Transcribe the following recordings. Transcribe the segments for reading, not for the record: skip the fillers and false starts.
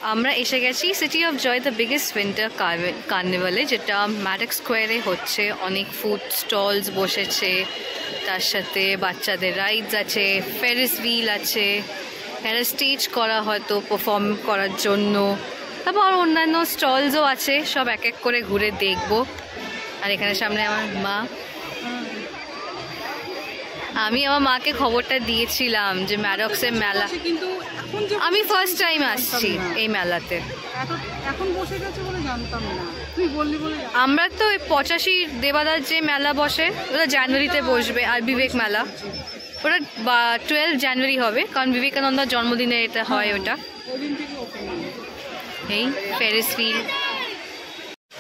আমরা এসে গেছি City of Joy the biggest winter কার্নিভালে, যেটা ম্যাডক স্কোয়ারে হচ্ছে। অনেক ফুড স্টলস বসেছে, তার সাথে বাচ্চাদের রাইডস আছে, ফেরিস হুইল আছে, একটা স্টেজ করা হয়তো পারফর্ম করার জন্য। তারপর অন্যান্য স্টলসও আছে, সব এক এক করে ঘুরে দেখব। আর এখানে সামনে আমার মা। আমি আমার মাকে খবরটা দিয়েছিলাম যে ম্যাডক্সের মেলা, আমি ফার্স্ট টাইম আসছি এই মেলাতে। আমরা তো 85 দেবাদার যে মেলা বসে ওটা জানুয়ারিতে বসবে, আর বিবেক মেলা ওটা 12 জানুয়ারি হবে, কারণ বিবেকানন্দের জন্মদিনে এটা হয় ওটা। এই ফেরিস হুইল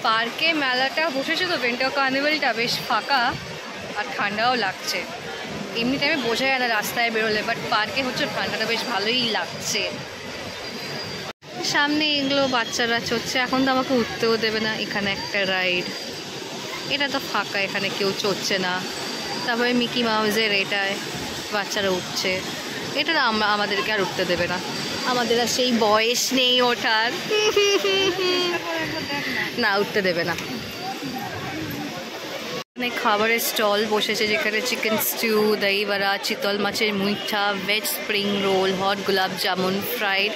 পার্কে মেলাটা বসেছে তো, উইন্টার কার্নিভালটা বেশ ফাঁকা আর ঠান্ডাও লাগছে। এমনি টাইমে বোঝা যায় না রাস্তায় বেরোলে, বাট পার্কে হচ্ছে ঠান্ডাটা বেশ ভালোই লাগছে। সামনে এগুলো বাচ্চারা চড়ছে, এখন তো আমাকে উঠতেও দেবে না। এখানে একটা রাইড, এটা তো ফাঁকা, এখানে কেউ চড়ছে না। তারপরে মিকি মাউসের এটায় বাচ্চারা উঠছে, এটা না আমাদেরকে আর উঠতে দেবে না, আমাদের আর সেই বয়স নেই ওঠার, না উঠতে দেবে না। অনেক খাবারের স্টল বসেছে, যেখানে চিকেন স্টিউ, দই বড়া, চিতল মাছের মুইঠা, veg spring roll, hot gulab jamun, fried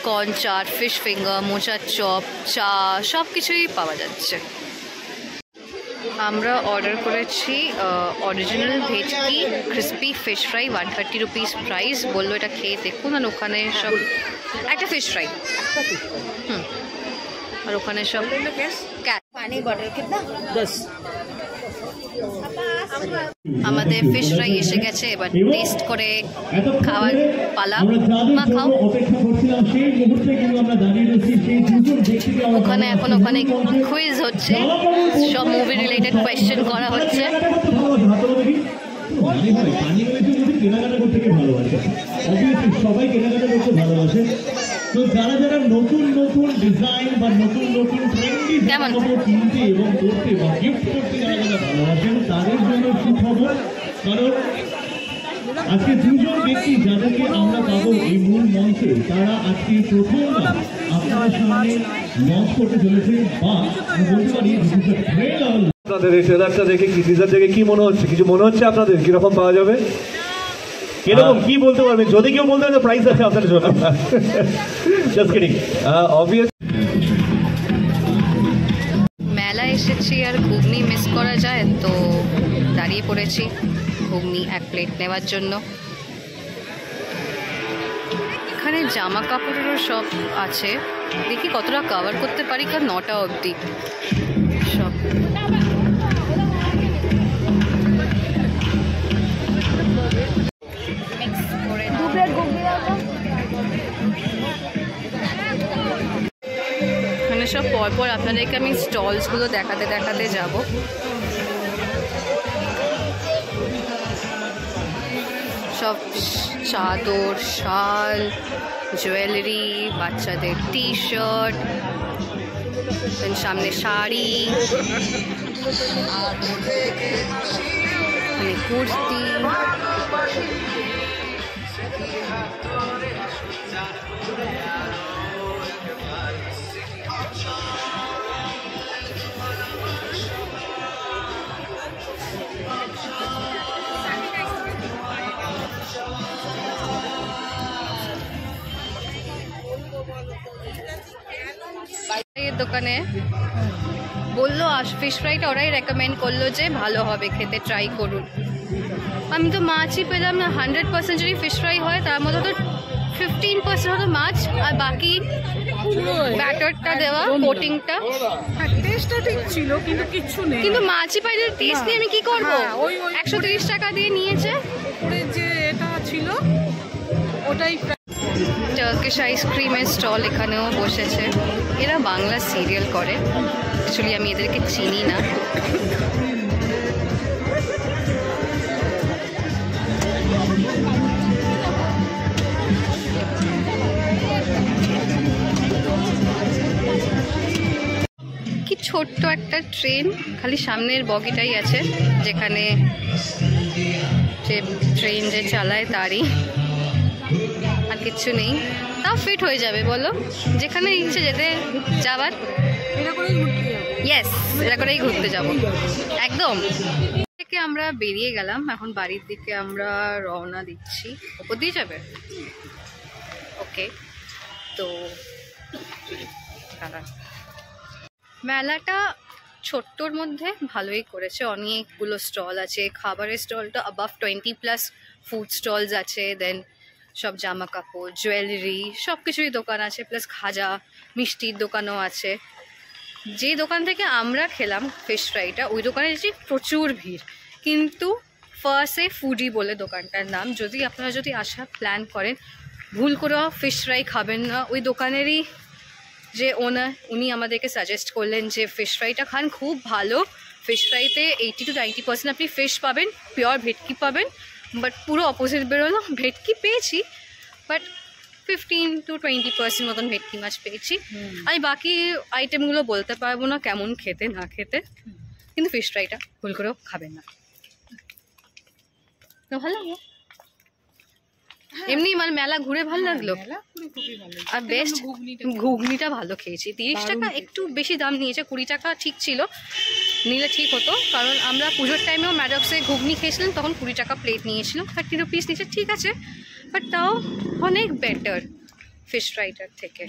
corn chaat, fish finger, মোচার চপ, চা, সব কিছুই পাওয়া যাচ্ছে। আমরা অর্ডার করেছি অরিজিনাল ভেটকি crispy fish fry, 130 rupees price. বললো এটা খেয়ে দেখুন। আর ওখানে সব একটা ফিশ ফ্রাই, আর ওখানে সব পানি বটল কিতনা 10। আমাদের ফিশ ফ্রাই এসে গেছে, এবার টেস্ট করে খাওয়ার পালা। মা খাও। ওখানে এখন কুইজ হচ্ছে, সব মুভি রিলেটেড কোয়েশ্চেন করা হচ্ছে। সবাই কেনাকাটা করতে ভালোবাসে, তো যারা যারা নতুন নতুন ডিজাইন বা নতুন নতুন ট্রেন্ডি জামাকাপড় কিনতে এবং পরতে বা গিফট করতে যারা যারা ভালোবাসেন, তাদের জন্য সুখবর। কারণ আজকে দুজন ব্যক্তি যাদেরকে আমরা পাবো এই মূল মঞ্চে, তারা আজকে প্রথমবার আপনাদের সামনে লঞ্চ করতে চলেছে, বা আমি বলতে পারি আপনাদের এই ট্রেলারটা দেখে কি, টিজার দেখে কি মনে হচ্ছে? কিছু মনে হচ্ছে আপনাদের কিরকম পাওয়া যাবে? কিরকম কি বলতে পারবেন? যদি কেউ বলতে পারে প্রাইস আছে আপনাদের জন্য। Just kidding, obvious. মেলা এসেছি আর ঘুগনি মিস করা যায়, তো দাঁড়িয়ে পড়েছি ঘুগনি 1 প্লেট নেওয়ার জন্য। এখানে জামা কাপড়েরও সব আছে, দেখি কতটা কভার করতে পারি, কারণ 9টা অবধি সব। এখানে সব পরপর আপনাদেরকে আমি স্টলসগুলো দেখাতে দেখাতে যাব। সব চাদর, শাল, জুয়েলারি, বাচ্চাদের টি শার্ট, সামনে শাড়ি, মানে কুর্তি। দোকানে বললো ফিশ ফ্রাইটা ওরাই রেকমেন্ড করলো যে ভালো হবে খেতে, ট্রাই করুন। আমি তো মাছই পেলাম না। 100% যদি ফিশ ফ্রাই হয়, তার মধ্যে তো 15% হতো মাছ, আর বাকি ব্যাটারটা দেওয়া, কোটিংটা। টেস্টটা ঠিক ছিল, কিন্তু কিচ্ছু নেই। কিন্তু মাছই পাইলে টেস্ট নিয়ে আমি কি করবো? 130 টাকা দিয়ে নিয়েছে। যে এটা ছিল ওটাই। টার্কিশ আইসক্রিমের স্টল এখানেও বসেছে। এরা বাংলা সিরিয়াল করে, অ্যাকচুয়ালি আমি এদেরকে চিনি না। কি ছোট্ট একটা ট্রেন, খালি সামনের বগিটাই আছে, যেখানে যে ট্রেন যে চালায় তারই। আর কিচ্ছু নেই, তাও ফিট হয়ে যাবে বলো, যেখানে ইচ্ছে যেতে যাবার। এটা করেই ঘুরতে যাবো। ইয়েস, এটা করেই ঘুরতে যাব একদম। থেকে আমরা বেরিয়ে গেলাম, এখন বাড়ির দিকে আমরা রওনা দিচ্ছি। ওপর দিয়ে যাবে? ওকে, তো মেলাটা ছোট্টর মধ্যে ভালোই করেছে, অনেকগুলো স্টল আছে। খাবারের স্টলটা অ্যাবাভ 20+ ফুড স্টলস আছে, দেন সব জামা কাপড়, জুয়েলারি, সব কিছুই দোকান আছে, প্লাস খাজা মিষ্টির দোকানও আছে। যে দোকান থেকে আমরা খেলাম ফিশ ফ্রাইটা, ওই দোকানে যে প্রচুর ভিড়, কিন্তু ফার্স্টে ফুডি বলে দোকানটার নাম। যদি আপনারা যদি আসার প্ল্যান করেন, ভুল করে ফিশ ফ্রাই খাবেন না। ওই দোকানেরই যে ওনার, উনি আমাদেরকে সাজেস্ট করলেন যে ফিশ ফ্রাইটা খান, খুব ভালো। ফিশ ফ্রাইতে 80 to 90% আপনি ফিশ পাবেন, পিওর ভেটকি পাবেন। বাট পুরো অপোজিট বেরোলো, ভেটকি পেয়েছি বাট 15 to 20% মতন ভেটকি মাছ পেয়েছি। আমি বাকি আইটেমগুলো বলতে পারবো না কেমন খেতে না খেতে, কিন্তু ফিশ ফ্রাইটা ভুল করেও খাবেন না। তো ভালো লাগলো, এমনি মানে মেলা ঘুরে ভালো লাগলো। আর বেস্ট ঘুগনিটা ভালো খেয়েছি। 30 টাকা একটু বেশি দাম নিয়েছে, 20 টাকা ঠিক ছিল, নিলে ঠিক হতো। কারণ আমরা পুজোর টাইমেও ম্যাডক্সে ঘুগনি খেয়েছিলাম, তখন 20 টাকা প্লেট নিয়েছিলাম, 30 রুপিস নিয়েছে, ঠিক আছে, বাট তাও অনেক বেটার ফিশ ফ্রাইটার থেকে।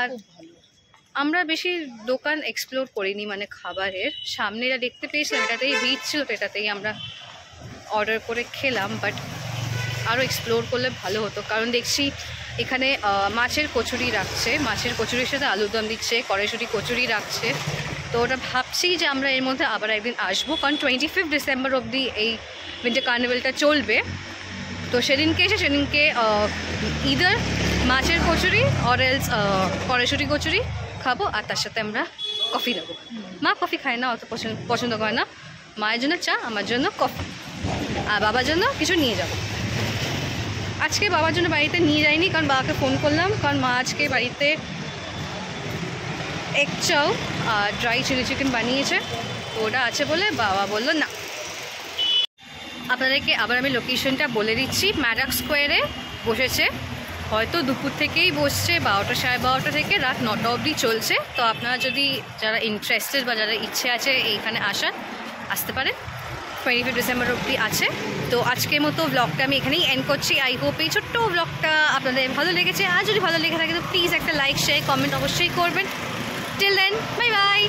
আর আমরা বেশি দোকান এক্সপ্লোর করিনি, মানে খাবারের সামনে যা দেখতে পেয়েছিলাম এটাতেই ভিড় ছিল, তো এটাতেই আমরা অর্ডার করে খেলাম। বাট আরও এক্সপ্লোর করলে ভালো হতো, কারণ দেখছি এখানে মাছের কচুরি রাখছে, মাছের কচুরির সাথে আলুর দম দিচ্ছে, কড়াইশুঁটি কচুরি রাখছে। তো ওটা ভাবছি যে আমরা এর মধ্যে আবার একদিন আসবো, কারণ 25 ডিসেম্বর অবধি এই উইন্টার কার্নিভালটা চলবে। তো সেদিনকে এসে সেদিনকে ইদার মাছের কচুরি অর এলস কড়াইশুঁটি কচুরি খাবো, আর তার সাথে আমরা কফি নেবো। মা কফি খায় না, অত পছন্দ করে না। মায়ের জন্য চা, আমার জন্য কফি, আর বাবার জন্য কিছু নিয়ে যাব। আজকে বাবার জন্য বাড়িতে নিয়ে যাইনি, কারণ বাবাকে ফোন করলাম, কারণ মা আজকে বাড়িতে এগ চাও আর ড্রাই চিলি চিকেন বানিয়েছে, তো ওটা আছে বলে বাবা বললো না। আপনাদেরকে আবার আমি লোকেশনটা বলে দিচ্ছি। ম্যাডক্স স্কোয়ারে বসেছে, হয়তো দুপুর থেকেই বসছে, 12টা সাড়ে 12টা থেকে রাত 9টা অবধি চলছে। তো আপনারা যদি যারা ইন্টারেস্টেড বা যারা ইচ্ছে আছে এইখানে আসার, আসতে পারেন। 25 ডিসেম্বর অবধি আছে। তো আজকের মতো ব্লগটা আমি এখানেই এন্ড করছি। আই হোপ এই ছোট্ট ব্লগটা আপনাদের ভালো লেগেছে। আর যদি ভালো লেগে থাকে তো প্লিজ একটা লাইক, শেয়ার, কমেন্ট অবশ্যই করবেন। Till then, bye by.